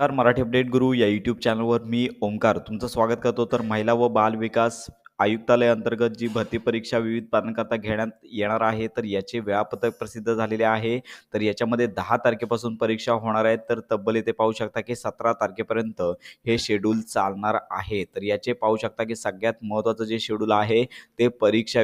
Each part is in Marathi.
नमस्कार मराठी अपडेट गुरु या यूट्यूब चॅनलवर मी ओमकार तुमचं स्वागत करतो. तर महिला व बाल विकास आयुक्तालय अंतर्गत जी भरती परीक्षा विविध पदांकरता घेण्यात येणार आहे, तर याचे वेळापत्रक प्रसिद्ध झालेले आहे. तर याच्यामध्ये 10 तारखेपासून परीक्षा होणार आहेत. तर तब्बल इथे पाहू शकता की 17 तारखेपर्यंत हे शेड्यूल चालणार आहे. तर याचे पाहू शकता की सगळ्यात महत्त्वाचं जे शेड्यूल आहे ते परीक्षा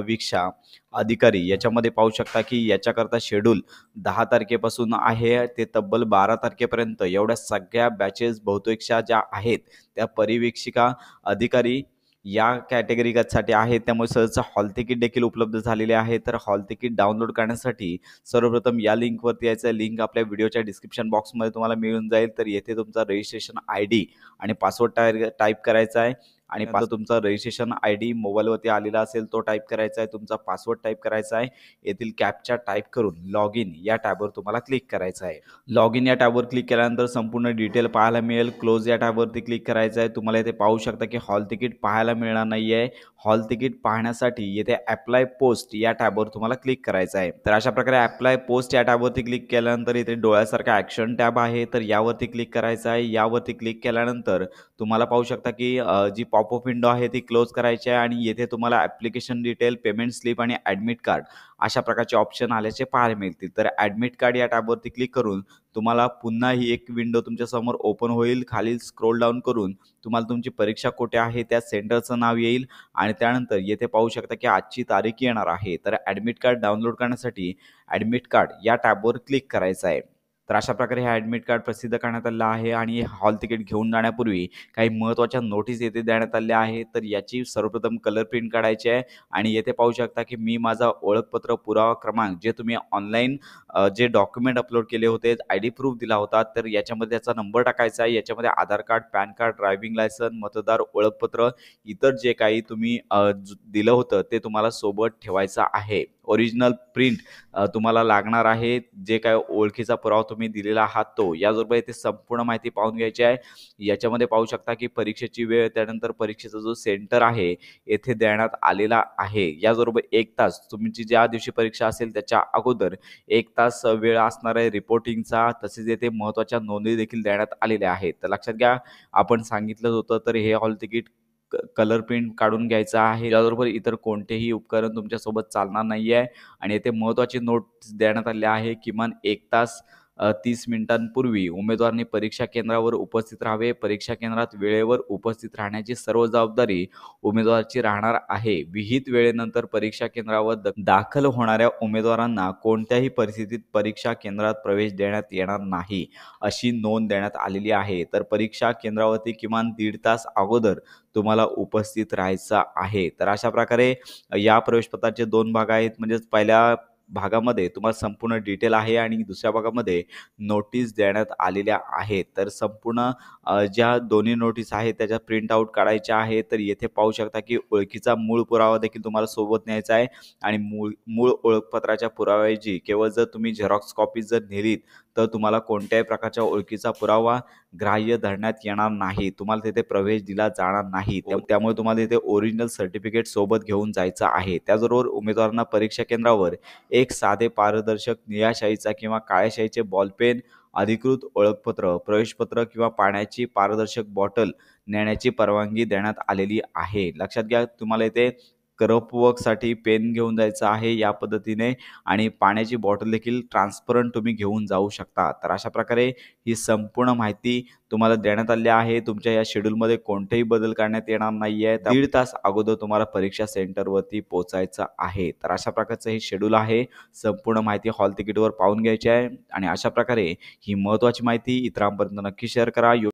वीक्षा अधिकारी याच्यामध्ये पाहू शकता की याच्याकरता शेड्यूल 10 तारखेपासून आहे ते तब्बल 12 तारखेपर्यंत एवढ्या सगळ्या बॅचेस बहुतेकशा ज्या आहेत त्या परिवीक्षिका अधिकारी या कॅटेगरीसाठी आहेत. त्यामुळे सहजचं हॉल तिकीट देखील उपलब्ध झालेले आहे. तर हॉल तिकीट डाउनलोड करण्यासाठी सर्वप्रथम या लिंकवरती यायचं. लिंक आपल्या व्हिडिओच्या डिस्क्रिप्शन बॉक्समध्ये तुम्हाला मिळून जाईल. तर येथे तुमचा रजिस्ट्रेशन ID आणि पासवर्ड टाईप करायचा आहे आणि तुमचा रजिस्ट्रेशन ID मोबाईलवरती आलेला असेल तो टाईप करायचा आहे. तुमचा पासवर्ड टाईप करायचा आहे. येथील कॅप्चा टाईप करून लॉग इन या टॅबवर तुम्हाला क्लिक करायचं आहे. लॉग इन या टॅबवर क्लिक केल्यानंतर संपूर्ण डिटेल पाहायला मिळेल. क्लोज या टॅबवरती क्लिक करायचं आहे. तुम्हाला इथे पाहू शकता की हॉल तिकीट पाहायला मिळणार नाही आहे. हॉल तिकीट पाहण्यासाठी येथे अप्लाय पोस्ट या टॅबवर तुम्हाला क्लिक करायचं आहे. तर अशा प्रकारे अप्लाय पोस्ट या टॅबवरती क्लिक केल्यानंतर इथे डोळ्यासारखा ॲक्शन टॅब आहे, तर यावरती क्लिक करायचं आहे. यावरती क्लिक केल्यानंतर तुम्हाला पाहू शकता की जी पॉपअप विंडो आहे ती क्लोज करायची आहे आणि येथे तुम्हाला ॲप्लिकेशन डिटेल, पेमेंट स्लिप आणि ॲडमिट कार्ड अशा प्रकारचे ऑप्शन आल्याचे पाहायला मिळतील. तर ॲडमिट कार्ड या टॅबवरती क्लिक करून तुम्हाला पुन्हा ही एक विंडो तुमच्यासमोर ओपन होईल. खाली स्क्रोल डाऊन करून तुम्हाला तुमची परीक्षा कुठे आहे त्या सेंटरचं नाव येईल आणि त्यानंतर येथे पाहू शकता की आजची तारीख येणार आहे. तर ॲडमिट कार्ड डाउनलोड करण्यासाठी ॲडमिट कार्ड या टॅबवर क्लिक करायचं आहे. तर अशा प्रकारे हे ॲडमिट कार्ड प्रसिद्ध करण्यात आलं आहे आणि हॉल तिकीट घेऊन जाण्यापूर्वी काही महत्त्वाच्या नोटीस येथे देण्यात आल्या आहेत. तर याची सर्वप्रथम कलर प्रिंट काढायची आहे आणि येथे पाहू शकता की मी माझा ओळखपत्र पुरावा क्रमांक जे तुम्ही ऑनलाईन जे डॉक्युमेंट अपलोड केले होते, ID प्रूफ दिला होता, तर याच्यामध्ये त्याचा नंबर टाकायचा आहे. याच्यामध्ये Aadhaar card, PAN card, driving licence, मतदार ओळखपत्र, इतर जे काही तुम्ही दिलं होतं ते तुम्हाला सोबत ठेवायचं आहे. ओरिजिनल प्रिंट तुम्हाला लागणार आहे. जे काय ओळखीचा पुरावा तुम्ही दिलेला आहात तो. याचबरोबर इथे संपूर्ण माहिती पाहून घ्यायची आहे. याच्यामध्ये पाहू शकता की परीक्षेची वेळ, त्यानंतर परीक्षेचा जो सेंटर आहे येथे देण्यात आलेला आहे. याचबरोबर 1 तास तुमची ज्या दिवशी परीक्षा असेल त्याच्या अगोदर 1 तास वेळ असणार आहे रिपोर्टिंगचा. तसेच येथे महत्त्वाच्या नोंदी देखील देण्यात आलेल्या आहेत. तर लक्षात घ्या, आपण सांगितलं होतं तर हे हॉल तिकीट कलर प्रिंट काढून घ्यायचा आहे. याचबरोबर इतर कोणतेही उपकरण तुमच्यासोबत चालणार नाही आहे आणि येथे महत्त्वाची नोट देण्यात आली आहे. किमान 1 तास 30 मिनिटांपूर्वी उमेदवारांनी परीक्षा केंद्रावर उपस्थित राहावे. परीक्षा केंद्रात वेळेवर उपस्थित राहण्याची सर्व जबाबदारी उमेदवाराची राहणार आहे. विहित वेळेनंतर परीक्षा केंद्रावर दाखल होणाऱ्या उमेदवारांना कोणत्याही परिस्थितीत परीक्षा केंद्रात प्रवेश देण्यात येणार नाही, अशी नोंद देण्यात आलेली आहे. तर परीक्षा केंद्रावरती किमान 1.5 तास अगोदर तुम्हाला उपस्थित राहायचं आहे. तर अशा प्रकारे या प्रवेशपत्राचे 2 भाग आहेत. म्हणजेच पहिल्या भागामध्ये तुम्हाला संपूर्ण डिटेल आहे आणि दुसऱ्या भागामध्ये नोटीस देण्यात आलेल्या आहेत. तर संपूर्ण ज्या दोन्ही नोटीस आहेत त्याच्या प्रिंट आउट काढायच्या आहेत. तर येथे पाहू शकता की ओळखीचा मूळ पुरावा देखील तुम्हाला सोबत न्यायचा आहे आणि मूळ ओळखपत्राच्या पुराव्याऐवजी केवळ जर तुम्ही झेरॉक्स कॉपी जर नेलीत तर तुम्हाला कोणत्याही प्रकारच्या ओळखीचा पुरावा ग्राह्य धरण्यात येणार नाही. तुम्हाला तिथे प्रवेश दिला जाणार नाही. त्यामुळे तुम्हाला तिथे ओरिजिनल सर्टिफिकेट सोबत घेऊन जायचं आहे. त्याचबरोबर उमेदवारांना परीक्षा केंद्रावर एक साधे पारदर्शक निळ्या शाईचा किंवा काळ्या शाईचे बॉलपेन, अधिकृत ओळखपत्र, प्रवेशपत्र किंवा पाण्याची पारदर्शक बॉटल नेण्याची परवानगी देण्यात आलेली आहे. लक्षात घ्या, तुम्हाला इथे क्रप वर्कसाठी पेन घेऊन जायचं आहे या पद्धतीने आणि पाण्याची बॉटल देखील ट्रान्सपरंट तुम्ही घेऊन जाऊ शकता. तर अशा प्रकारे ही संपूर्ण माहिती तुम्हाला देण्यात आली आहे. तुमच्या या शेड्यूलमध्ये कोणतेही बदल करण्यात येणार नाही आहे. 1.5 तास अगोदर तुम्हाला परीक्षा सेंटरवरती पोहोचायचं आहे. तर अशा प्रकारचं हे शेड्यूल आहे. संपूर्ण माहिती हॉल तिकीटवर पाहून घ्यायची आहे आणि अशा प्रकारे ही महत्त्वाची माहिती इतरांपर्यंत नक्की शेअर करा.